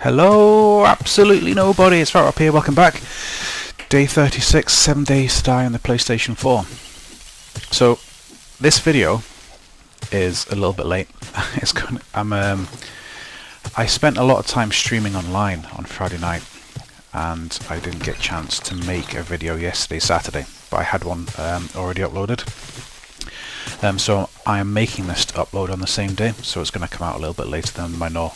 Hello, absolutely nobody. It's Farrell up here. Welcome back. Day 36, 7 days to die on the PlayStation 4. So, this video is a little bit late. I spent a lot of time streaming online on Friday night, and I didn't get a chance to make a video yesterday, Saturday, but I had one already uploaded. So I am making this to upload on the same day, so it's going to come out a little bit later than my normal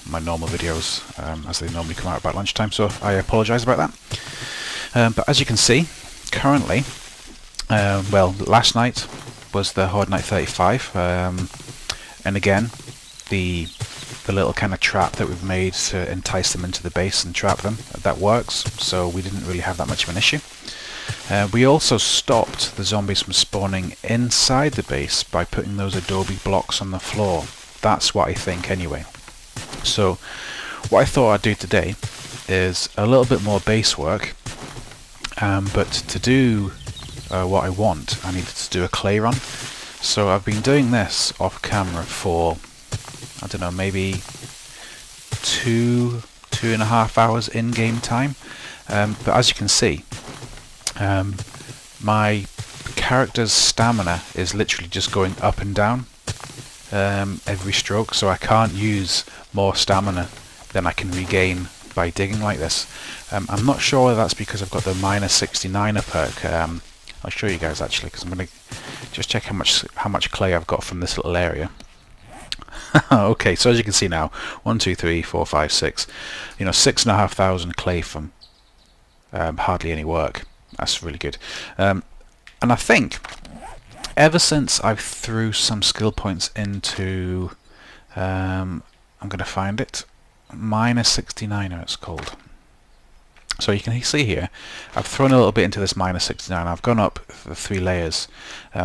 videos, as they normally come out about lunchtime, so I apologise about that. But as you can see, currently, well, last night was the Horde Night 35, and again, the little kind of trap that we've made to entice them into the base and trap them, that works, so we didn't really have that much of an issue. We also stopped the zombies from spawning inside the base by putting those adobe blocks on the floor. That's what I think anyway. So what I thought I'd do today is a little bit more base work, but to do what I want, I needed to do a clay run. So I've been doing this off camera for, I don't know, maybe two and a half hours in-game time. But as you can see, my character's stamina is literally just going up and down every stroke, so I can't use more stamina than I can regain by digging like this. I'm not sure whether that's because I've got the -69er perk. I'll show you guys actually, because I'm going to just check how much clay I've got from this little area. Okay, so as you can see now, 1, 2, 3, 4, 5, 6. 6,500 clay from hardly any work. That's really good. And I think ever since I threw some skill points into, I'm going to find it, -69er it's called. So you can see here, I've thrown a little bit into this -69. I've gone up the 3 layers.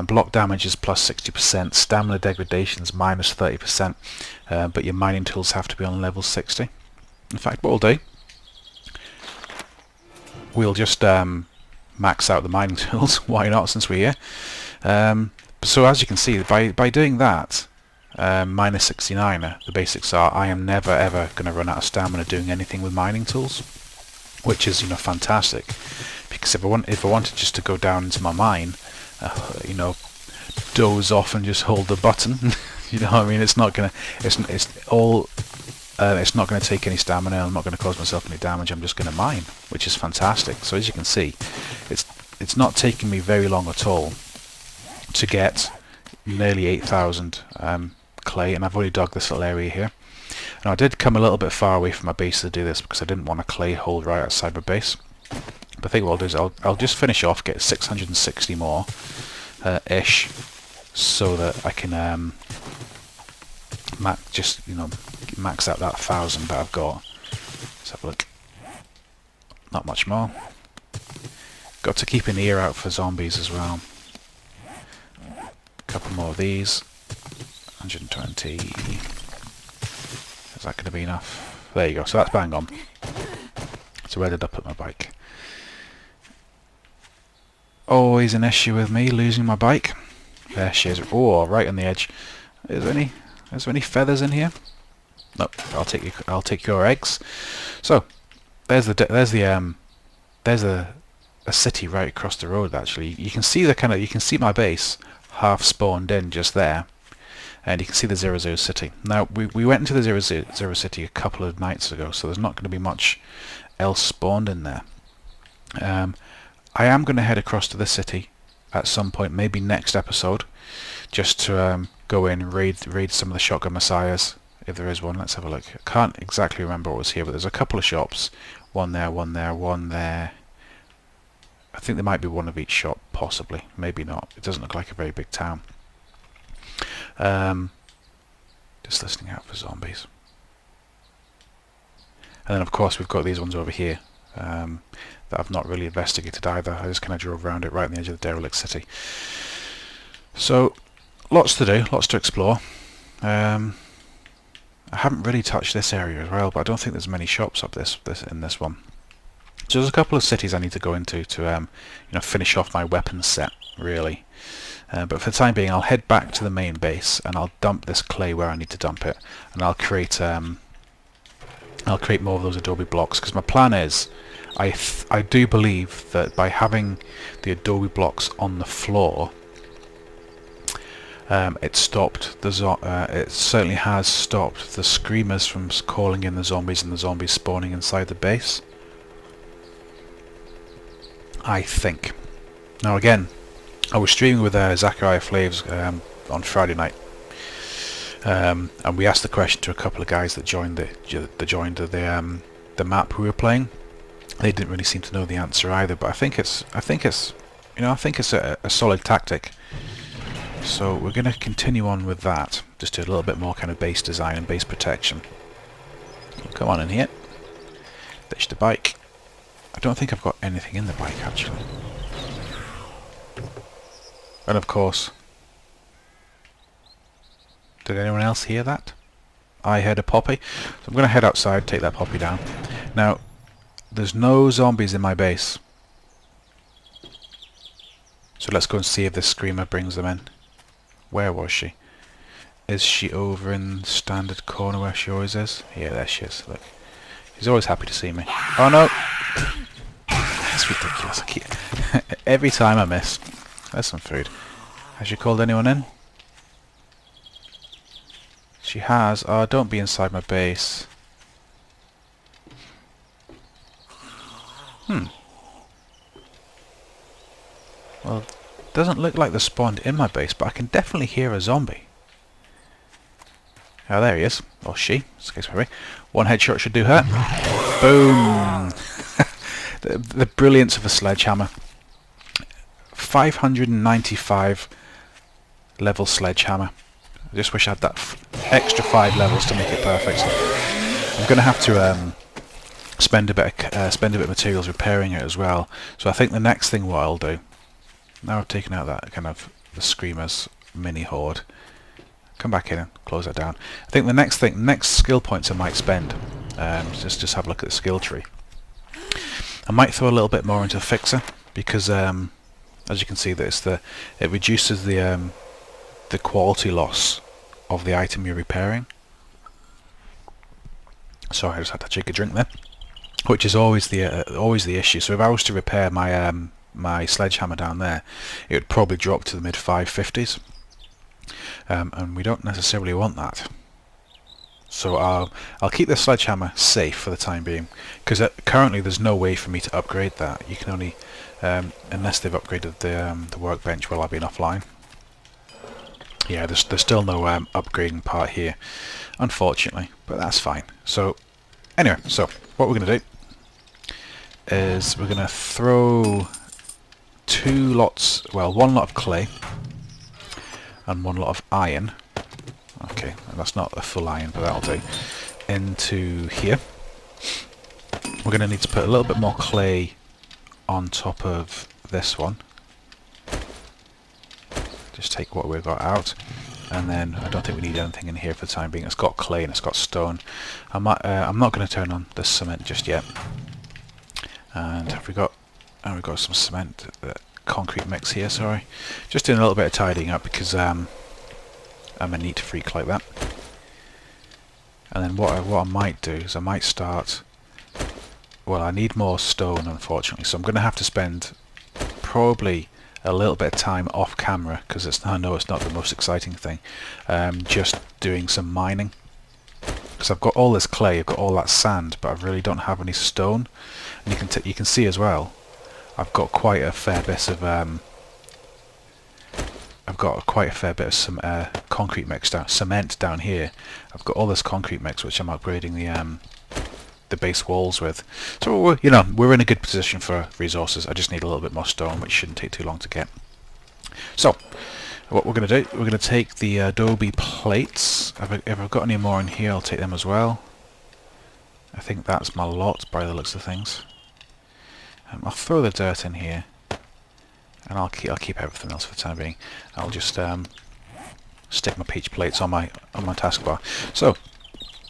Block damage is +60%, stamina degradation is -30%, but your mining tools have to be on level 60. In fact, what we'll do, we'll just max out the mining tools. Why not, since we're here? So as you can see, by doing that, -69er, the basics are, I am never ever going to run out of stamina doing anything with mining tools, which is fantastic. Because if I wanted just to go down into my mine, doze off and just hold the button, you know what I mean? It's not gonna, it's not going to take any stamina. I'm not going to cause myself any damage. I'm just going to mine, which is fantastic. So as you can see, it's not taking me very long at all to get nearly 8,000 clay, and I've already dug this little area here. And I did come a little bit far away from my base to do this because I didn't want a clay hole right outside my base. But I think what I'll do is I'll just finish off, get 660 more ish, so that I can max out that 1,000 that I've got. Let's have a look. Not much more. Got to keep an ear out for zombies as well. A couple more of these. 120. Is that going to be enough? There you go. So that's bang on. So where did I put my bike? Always an issue with me losing my bike. There she is. Oh, right on the edge. Is there any feathers in here? Nope. I'll take your eggs. So there's a city right across the road. Actually, you can see my base half spawned in just there, and you can see the 00 city. Now we went into the 00 city a couple of nights ago, so there's not going to be much else spawned in there. I am going to head across to the city at some point, maybe next episode, just to go in and raid some of the Shotgun Messiahs, if there is one. Let's have a look. I can't exactly remember what was here, but there's a couple of shops. One there, one there, one there. I think there might be one of each shop, possibly. Maybe not. It doesn't look like a very big town. Just listening out for zombies. And then of course we've got these ones over here that I've not really investigated either. I just kind of drove around it right on the edge of the derelict city. So lots to do, lots to explore. I haven't really touched this area as well, but I don't think there's many shops up in this one. So there's a couple of cities I need to go into to finish off my weapons set, really. But for the time being, I'll head back to the main base and I'll dump this clay where I need to dump it, and I'll create I'll create more of those adobe blocks, because my plan is, I do believe that by having the adobe blocks on the floor, it stopped the it certainly has stopped the screamers from calling in the zombies and the zombies spawning inside the base. I think. Now again, I was streaming with Zachariah Flaves on Friday night, and we asked the question to a couple of guys that joined the map we were playing. They didn't really seem to know the answer either, but I think it's a solid tactic. So we're going to continue on with that, just do a little bit more kind of base design and base protection. Come on in here. Ditch the bike. I don't think I've got anything in the bike actually. And of course, did anyone else hear that? I heard a poppy. So I'm going to head outside, take that poppy down. Now, there's no zombies in my base. So let's go and see if this screamer brings them in. Where was she? Is she over in standard corner where she always is? Yeah, there she is. Look. She's always happy to see me. Oh no! That's ridiculous. Every time I miss. There's some food. Has she called anyone in? She has. Oh, don't be inside my base. Well, doesn't look like they spawned in my base, but I can definitely hear a zombie. Oh, there he is. Or she. Excuse me. One headshot should do her. Boom! the brilliance of a sledgehammer. 595 level sledgehammer. I just wish I had that extra 5 levels to make it perfect. So I'm going to have to spend a bit of materials repairing it as well. So I think the next thing what I'll do, now I've taken out that kind of the screamers mini horde, come back in and close that down. I think the next skill points I might spend, just have a look at the skill tree. I might throw a little bit more into Fixer, because as you can see, it reduces the quality loss of the item you're repairing. Sorry, I just had to take a drink there, which is always the issue. So if I was to repair my sledgehammer down there, it would probably drop to the mid 550s, and we don't necessarily want that. So I'll keep the sledgehammer safe for the time being, because currently there's no way for me to upgrade that. You can only unless they've upgraded the workbench while I've been offline. Yeah, there's still no upgrading part here, unfortunately, but that's fine. So anyway, so what we're going to do is we're going to throw one lot of clay and one lot of iron. Okay, that's not a full iron, but that'll do. Into here. We're going to need to put a little bit more clay on top of this one. Just take what we've got out, and then I don't think we need anything in here for the time being. It's got clay and it's got stone. I'm not going to turn on the cement just yet. And have we got? Oh, we've got some cement, concrete mix here. Sorry, just doing a little bit of tidying up because I'm a neat freak like that. And then what I might do is I might start. Well, I need more stone, unfortunately, so I'm going to have to spend probably a little bit of time off camera, because I know it's not the most exciting thing, just doing some mining, because I've got all this clay, I've got all that sand, but I really don't have any stone. And you can see as well, I've got quite a fair bit of some concrete mix cement down here. I've got all this concrete mix which I'm upgrading the base walls with. So we're in a good position for resources. I just need a little bit more stone, which shouldn't take too long to get. So what we're going to do, we're going to take the adobe plates. If I've got any more in here, I'll take them as well. I think that's my lot by the looks of things. I'll throw the dirt in here, and I'll keep everything else for the time being. I'll just stick my peach plates on my taskbar. So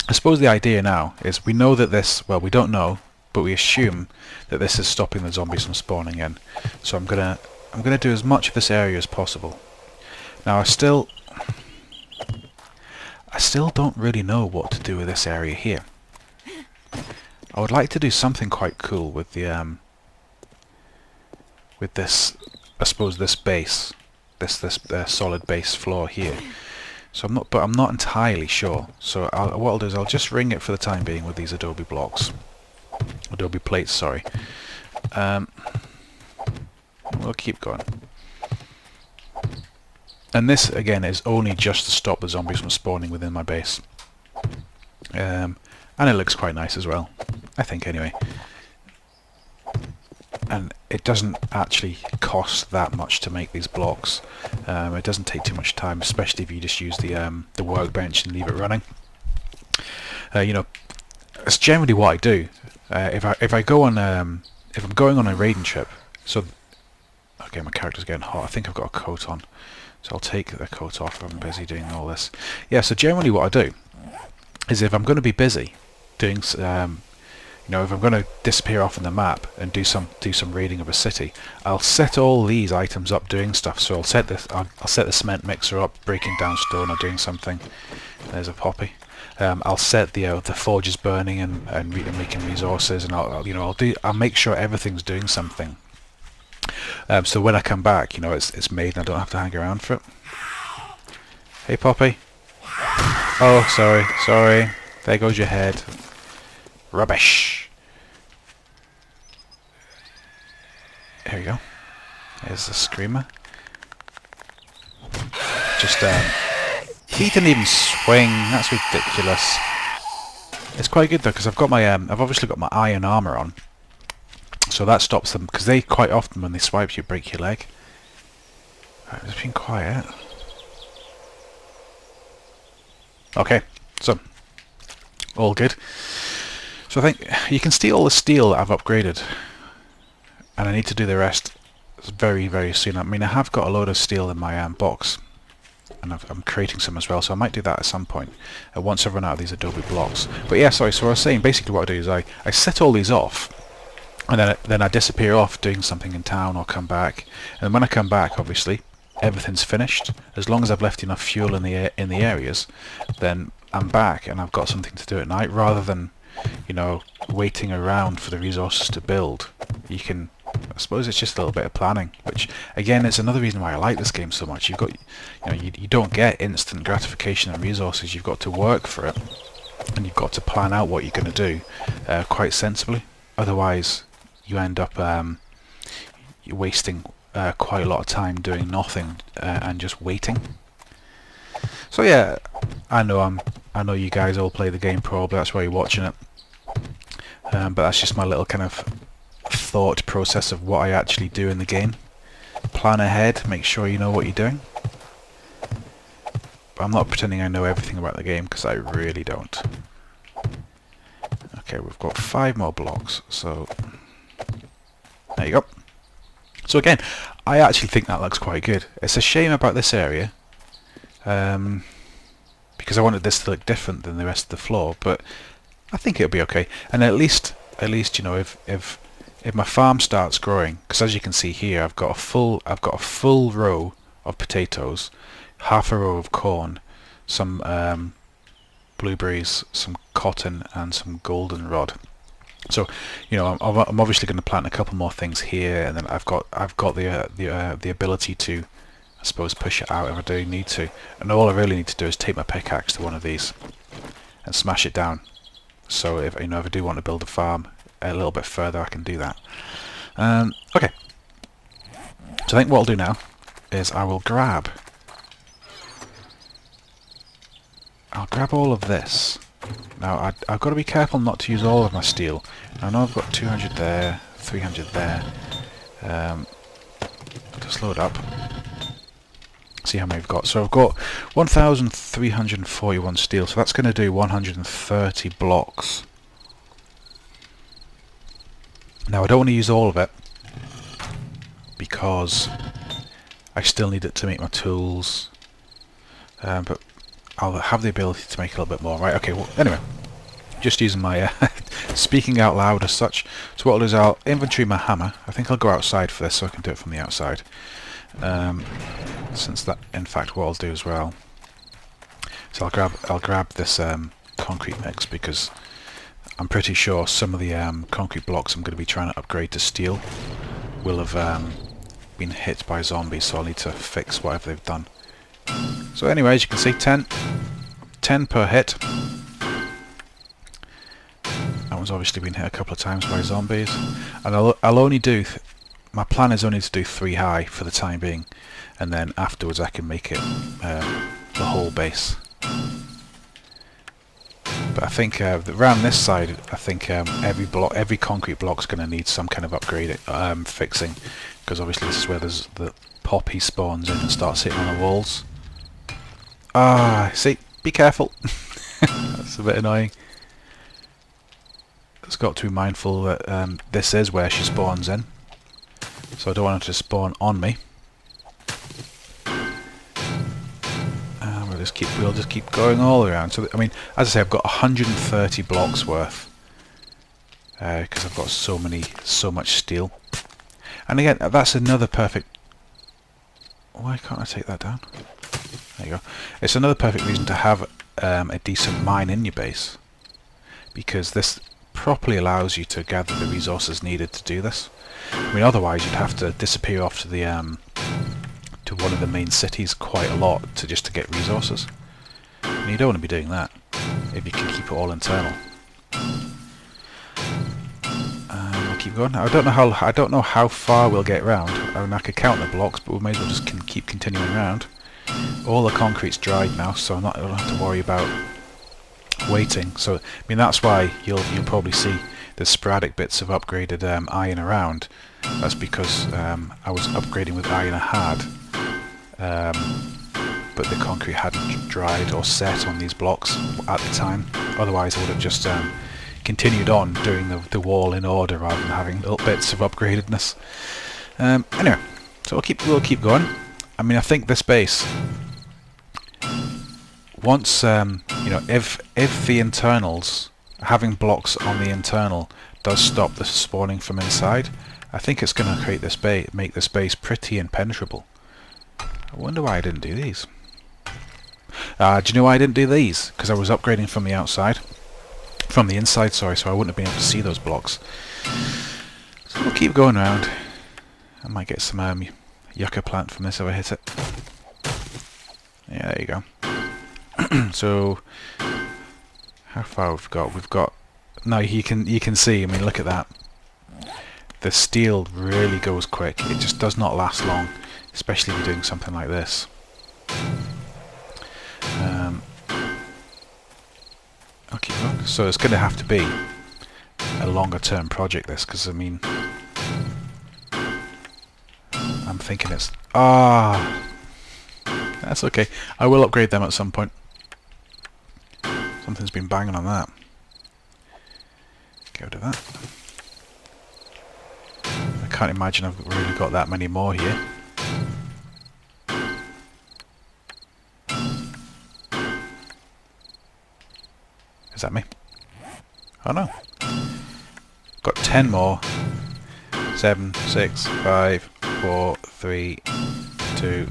I suppose the idea now is we know that this, well, we don't know, but we assume that this is stopping the zombies from spawning in. So I'm gonna do as much of this area as possible. Now I still don't really know what to do with this area here. I would like to do something quite cool with the with this, I suppose, this base, this solid base floor here. So I'm not entirely sure. So what I'll do is I'll just ring it for the time being with these adobe blocks, adobe plates, sorry. We'll keep going. And this again is only just to stop the zombies from spawning within my base. And it looks quite nice as well, I think, anyway. And it doesn't actually cost that much to make these blocks. It doesn't take too much time, especially if you just use the workbench and leave it running. You know, it's generally what I do. If I go on if I'm going on a raiding trip, so okay, my character's getting hot. I think I've got a coat on, so I'll take the coat off if I'm busy doing all this. Yeah, so generally what I do is if I'm going to be busy doing, you know, if I'm going to disappear off on the map and do some raiding of a city, I'll set all these items up doing stuff. So I'll set the cement mixer up, breaking down stone or doing something. There's a poppy. I'll set the forges burning and making resources, and I'll make sure everything's doing something. So when I come back, you know, it's made and I don't have to hang around for it. Hey, Poppy. Oh, sorry. There goes your head. Rubbish. Here we go. There's the screamer. Just he didn't even swing. That's ridiculous. It's quite good though, because I've got my I've obviously got my iron armor on, so that stops them, because they quite often when they swipe you break your leg. Right, it's been quiet. Okay, so all good. So I think you can see all the steel that I've upgraded, and I need to do the rest very, very soon. I mean, I have got a load of steel in my box, and I'm creating some as well, so I might do that at some point once I've run out of these adobe blocks. But yeah, sorry, so I was saying basically what I do is I set all these off, and then I disappear off doing something in town or come back, and when I come back, obviously everything's finished. As long as I've left enough fuel in the areas, then I'm back and I've got something to do at night, rather than, you know, waiting around for the resources to build. You can, I suppose it's just a little bit of planning, which again is another reason why I like this game so much. You've got, you know, you don't get instant gratification and resources. You've got to work for it, and you've got to plan out what you're going to do quite sensibly. Otherwise, you end up you're wasting quite a lot of time doing nothing and just waiting. So yeah, I know you guys all play the game probably. That's why you're watching it. But that's just my little kind of thought process of what I actually do in the game. Plan ahead, make sure you know what you're doing. But I'm not pretending I know everything about the game, because I really don't. Okay, we've got 5 more blocks, so there you go. So again, I actually think that looks quite good. It's a shame about this area, because I wanted this to look different than the rest of the floor, but I think it'll be okay. And at least you know, if my farm starts growing, because as you can see here, I've got a full row of potatoes, half a row of corn, some blueberries, some cotton, and some goldenrod. So, you know, I'm obviously going to plant a couple more things here, and then I've got the ability to, I suppose, push it out if I do need to. And all I really need to do is take my pickaxe to one of these and smash it down. So if I do want to build a farm a little bit further, I can do that. Okay. So I think what I'll do now is I'll grab all of this. Now I've got to be careful not to use all of my steel. I know I've got 200 there, 300 there. Just load up. See how many I've got. So I've got 1,341 steel. So that's going to do 130 blocks. Now I don't want to use all of it, because I still need it to make my tools. But I'll have the ability to make a little bit more. Right, okay, well, anyway, just using my speaking out loud as such. So what I'll do is I'll inventory my hammer. I think I'll go outside for this so I can do it from the outside. Since that, in fact, what I'll do as well. So I'll grab this concrete mix, because I'm pretty sure some of the concrete blocks I'm going to be trying to upgrade to steel will have been hit by zombies, so I'll need to fix whatever they've done. So anyway, as you can see, 10 per hit. That one's obviously been hit a couple of times by zombies, and I'll only do. My plan is only to do 3 high for the time being, and then afterwards I can make it the whole base. But I think around this side, I think every concrete block's going to need some kind of upgrade fixing, because obviously this is where the poppy spawns in and starts hitting on the walls. Ah, see, be careful. That's a bit annoying. It's got to be mindful that this is where she spawns in, so I don't want her to spawn on me. We'll just keep going all around. So I mean, as I say, I've got 130 blocks worth because I've got so much steel. And again, that's another perfect. Why can't I take that down? There you go. It's another perfect reason to have a decent mine in your base, because this properly allows you to gather the resources needed to do this. I mean, otherwise you'd have to disappear off to the to one of the main cities quite a lot to get resources, and you don't want to be doing that if you can keep it all internal. We'll keep going. I don't know how far we'll get round. I mean, I could count the blocks, but we may as well just keep continuing round. All the concrete's dried now, so I don't have to worry about waiting. So I mean, that's why you'll probably see the sporadic bits of upgraded iron around. That's because I was upgrading with iron I had, but the concrete hadn't dried or set on these blocks at the time. Otherwise I would have just continued on doing the wall in order rather than having little bits of upgradedness. Anyway, so we'll keep going. I mean, I think this base, once you know, if the internals, having blocks on the internal does stop the spawning from inside, I think it's going to create this make this base pretty impenetrable. I wonder why I didn't do these. Do you know why I didn't do these? Because I was upgrading from the outside. From the inside, sorry, so I wouldn't have been able to see those blocks. So we'll keep going around. I might get some yucca plant from this if I hit it. Yeah, there you go. So, how far we've got? We've got... Now you can see, I mean, look at that. The steel really goes quick. It just does not last long, especially if you're doing something like this. I'll keep going. So it's going to have to be a longer term project, this, because I mean, I'm thinking it's... that's okay. I will upgrade them at some point. Something's been banging on that. Get rid of that. I can't imagine I've really got that many more here. Is that me? Oh no. Got 10 more. 7, 6, 5, 4, 3, 2,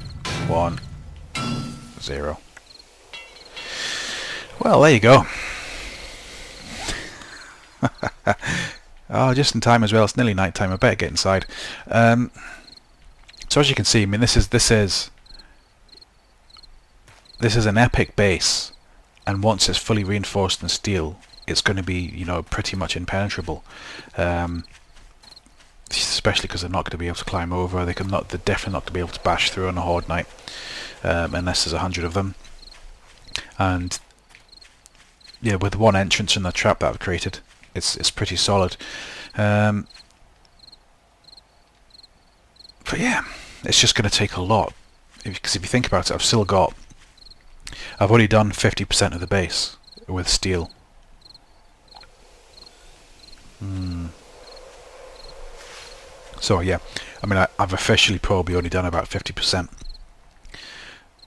1, 0. Well, there you go. Oh, just in time as well. It's nearly night time. I better get inside. So as you can see, I mean, this is an epic base, and once it's fully reinforced in steel, it's going to be, you know, pretty much impenetrable. Especially because they're not going to be able to climb over. They're definitely not going to be able to bash through on a horde night, unless there's 100 of them. And yeah, with one entrance and the trap that I've created, it's pretty solid. But yeah, it's just going to take a lot, because if you think about it, I've only done 50% of the base with steel. So yeah, I mean, I've officially probably only done about 50%.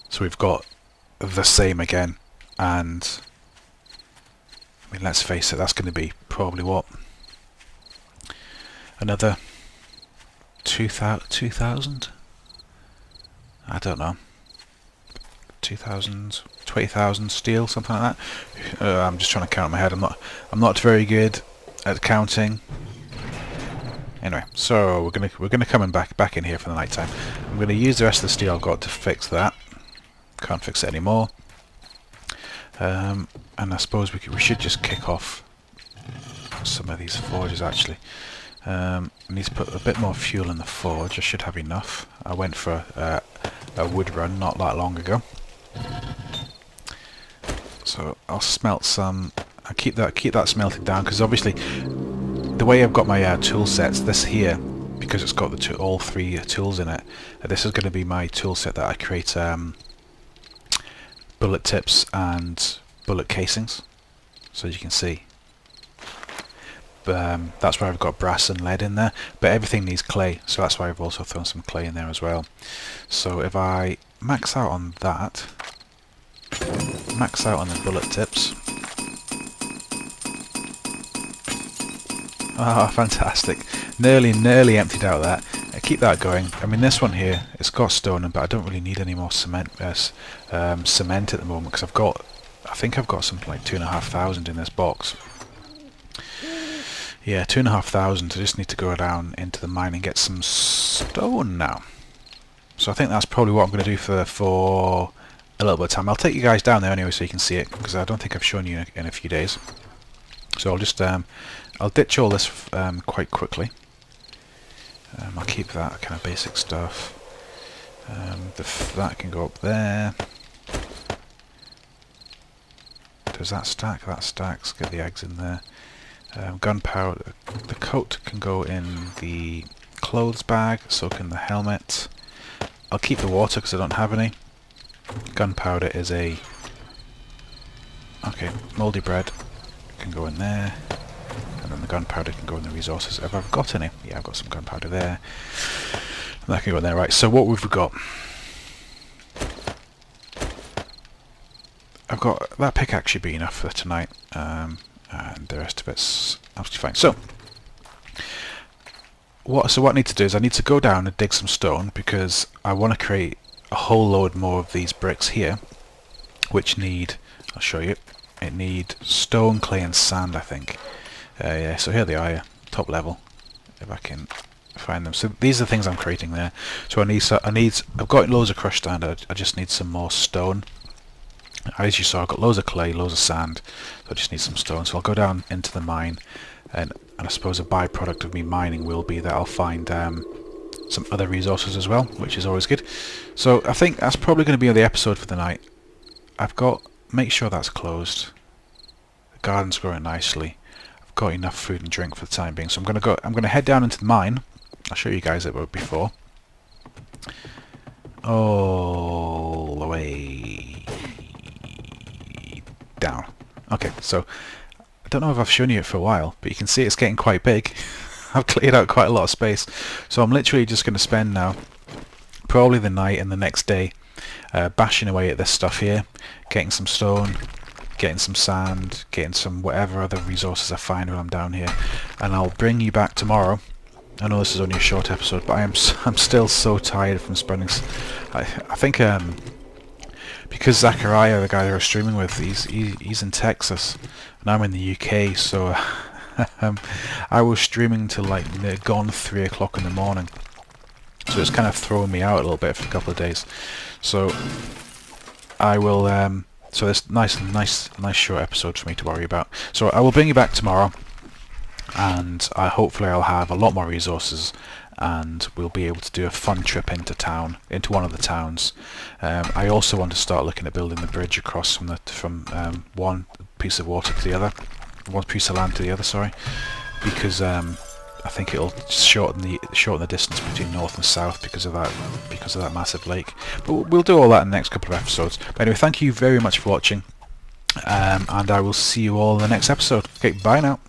So we've got the same again, and I mean, let's face it, that's going to be probably what? Another 2,000? I don't know. 2,000, 20,000 steel, something like that. I'm just trying to count in my head. I'm not very good at counting. Anyway, so we're gonna come back in here for the night time. I'm gonna use the rest of the steel I've got to fix that. Can't fix it anymore. And I suppose we should just kick off some of these forges actually. I need to put a bit more fuel in the forge. I should have enough. I went for a wood run not that long ago. So I'll smelt some. I'll keep that smelted down, because obviously the way I've got my tool sets, this here, because it's got all three tools in it, this is going to be my tool set that I create bullet tips and bullet casings. So as you can see, that's where I've got brass and lead in there, but everything needs clay, so that's why I've also thrown some clay in there as well. So if I max out on that, max out on the bullet tips. Ah, fantastic. Nearly emptied out that. Keep that going. I mean, this one here, it's got stone in, but I don't really need any more cement cement at the moment, because I think I've got something like 2,500 in this box. Yeah, 2,500. I just need to go down into the mine and get some stone now. So I think that's probably what I'm going to do for a little bit of time. I'll take you guys down there anyway so you can see it, because I don't think I've shown you in a few days. So I'll just I'll ditch all this quite quickly. I'll keep that kind of basic stuff. That can go up there. Does that stack? That stacks. Get the eggs in there. Gunpowder. The coat can go in the clothes bag, so can the helmet. I'll keep the water because I don't have any. Gunpowder is a... Okay, mouldy bread can go in there. And then the gunpowder can go in the resources. Have I got any? Yeah, I've got some gunpowder there. And that can go in there. Right, so what we've got... I've got... That pickaxe should be enough for tonight. And the rest of it's absolutely fine. So what I need to do is I need to go down and dig some stone, because I want to create a whole load more of these bricks here, which need... I'll show you. It need stone, clay and sand, I think. Yeah, so here they are, top level, if I can find them. So these are the things I'm creating there. So I've got loads of crushed sand. I just need some more stone. As you saw, I've got loads of clay, loads of sand, so I just need some stone. So I'll go down into the mine, and I suppose a byproduct of me mining will be that I'll find some other resources as well, which is always good. So I think that's probably going to be the episode for the night. Make sure that's closed. The garden's growing nicely. I've got enough food and drink for the time being, so I'm going to head down into the mine. I'll show you guys it before. All the way down. Okay, so I don't know if I've shown you it for a while, but you can see it's getting quite big. I've cleared out quite a lot of space, so I'm literally just going to spend now probably the night and the next day bashing away at this stuff here, getting some stone, getting some sand, getting some whatever other resources I find when I'm down here, and I'll bring you back tomorrow. I know this is only a short episode, but I'm still so tired from spending... I think because Zachariah, the guy that I was streaming with, he's in Texas and I'm in the UK, so I was streaming till like gone 3 o'clock in the morning, so it's kind of throwing me out a little bit for a couple of days. So I will so this nice short episode for me to worry about. So I will bring you back tomorrow, and hopefully I'll have a lot more resources, and we'll be able to do a fun trip into one of the towns. I also want to start looking at building the bridge across from one piece of water to the other, one piece of land to the other, sorry, because I think it'll shorten the distance between north and south because of that massive lake. But we'll do all that in the next couple of episodes. But anyway, thank you very much for watching, and I will see you all in the next episode. Okay, bye now.